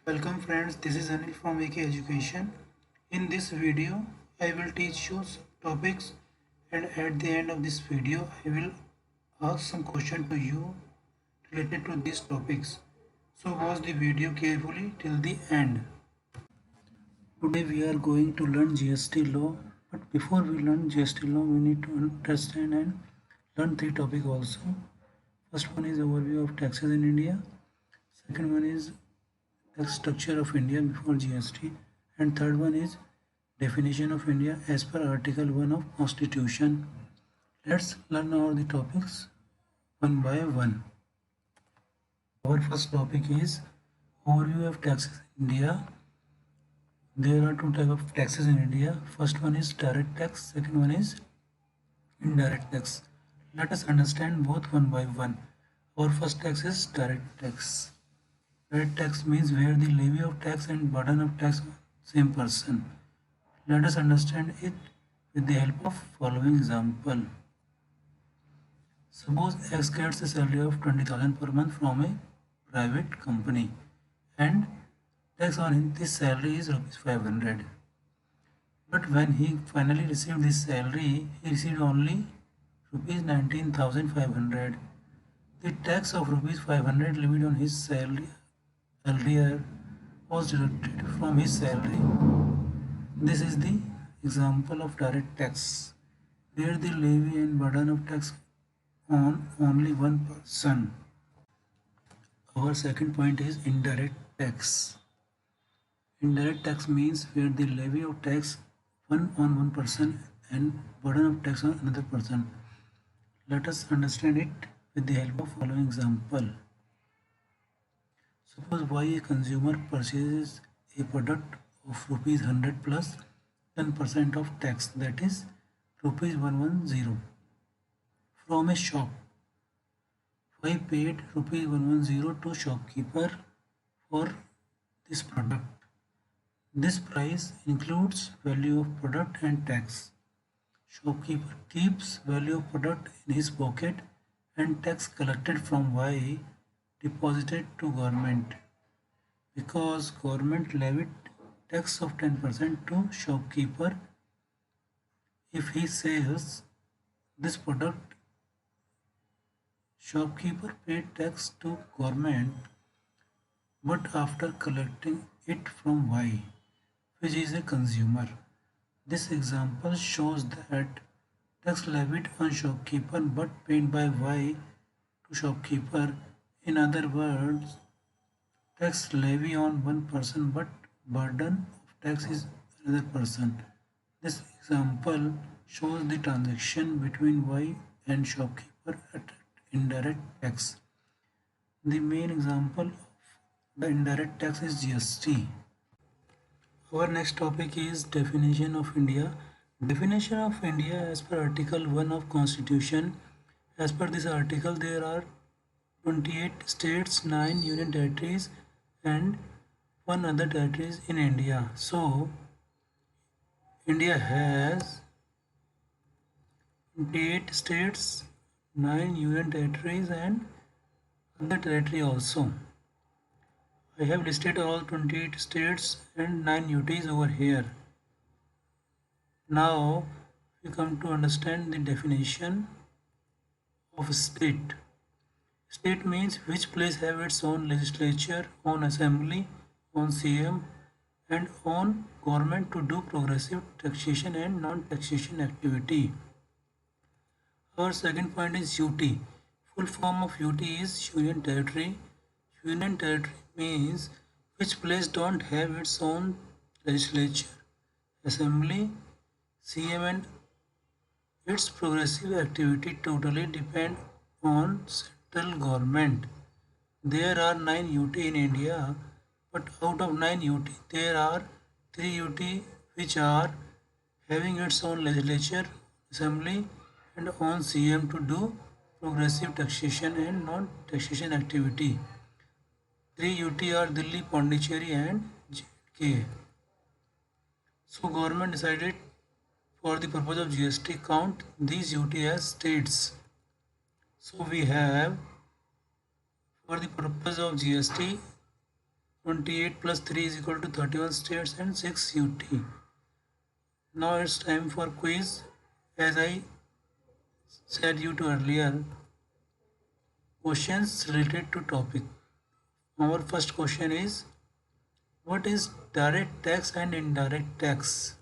Welcome friends, this is Anil from AK Education. In this video, I will teach you some topics and at the end of this video, I will ask some question to you related to these topics. So watch the video carefully till the end. Today we are going to learn GST law, but before we learn GST law, we need to understand and learn three topics also. First one is overview of taxes in India. Second one is tax structure of India before GST, and third one is definition of India as per Article 1 of Constitution. Let's learn all the topics one by one. Our first topic is overview of taxes in India. There are two types of taxes in India. First one is direct tax, second one is indirect tax. Let us understand both one by one. Our first tax is direct tax. Direct tax means where the levy of tax and burden of tax on same person. Let us understand it with the help of following example. Suppose X gets a salary of 20,000 per month from a private company and tax on this salary is rupees 500. But when he finally received this salary, he received only rupees 19,500. The tax of rupees 500 levied on his salary earlier was deducted from his salary. This is the example of direct tax, where the levy and burden of tax on only one person. Our second point is indirect tax. Indirect tax means where the levy of tax on one person and burden of tax on another person. Let us understand it with the help of following example. Suppose why a consumer purchases a product of rupees 100 plus 10% of tax, that is rupees 110 from a shop. Why paid rupees 110 to shopkeeper for this product. This price includes value of product and tax. Shopkeeper keeps value of product in his pocket and tax collected from Y deposited to government, because government levied tax of 10% to shopkeeper if he sells this product. Shopkeeper paid tax to government, but after collecting it from Y, which is a consumer. This example shows that tax levied on shopkeeper but paid by Y to shopkeeper. In other words, tax levy on one person but burden of tax is another person. This example shows the transaction between Y and shopkeeper at indirect tax. The main example of the indirect tax is GST. Our next topic is definition of India. Definition of India as per Article 1 of Constitution. As per this article, there are 28 states, 9 union territories and 1 other territories in India. So, India has 28 states, 9 union territories and other territory also. I have listed all 28 states and 9 UTs over here. Now we come to understand the definition of state. State means which place have its own legislature, own assembly, own CM and own government to do progressive taxation and non-taxation activity. Our second point is UT. Full form of UT is Union Territory. Union Territory means which place don't have its own legislature, assembly, CM and its progressive activity totally depend on central government. There are 9 UT in India, but out of 9 UT, there are 3 UT which are having its own legislature, assembly and own CM to do progressive taxation and non-taxation activity. 3 UT are Delhi, Pondicherry and JK. So government decided for the purpose of GST count these UT as states. So we have for the purpose of GST 28 plus 3 is equal to 31 states and 6 UT. Now it's time for quiz. As I said you to earlier, questions related to topic. Our first question is, what is direct tax and indirect tax?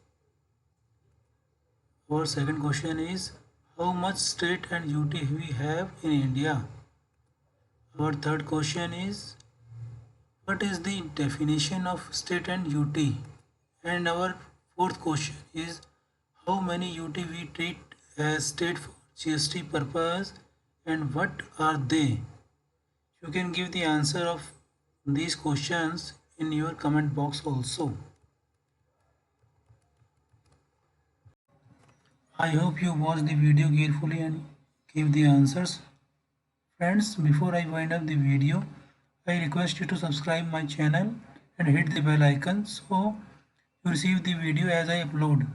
Our second question is, how much state and UT we have in India? Our third question is, what is the definition of state and UT? And our fourth question is, how many UT we treat as state for GST purpose and what are they? You can give the answer of these questions in your comment box also. I hope you watch the video carefully and give the answers. Friends, before I wind up the video, I request you to subscribe my channel and hit the bell icon so you receive the video as I upload.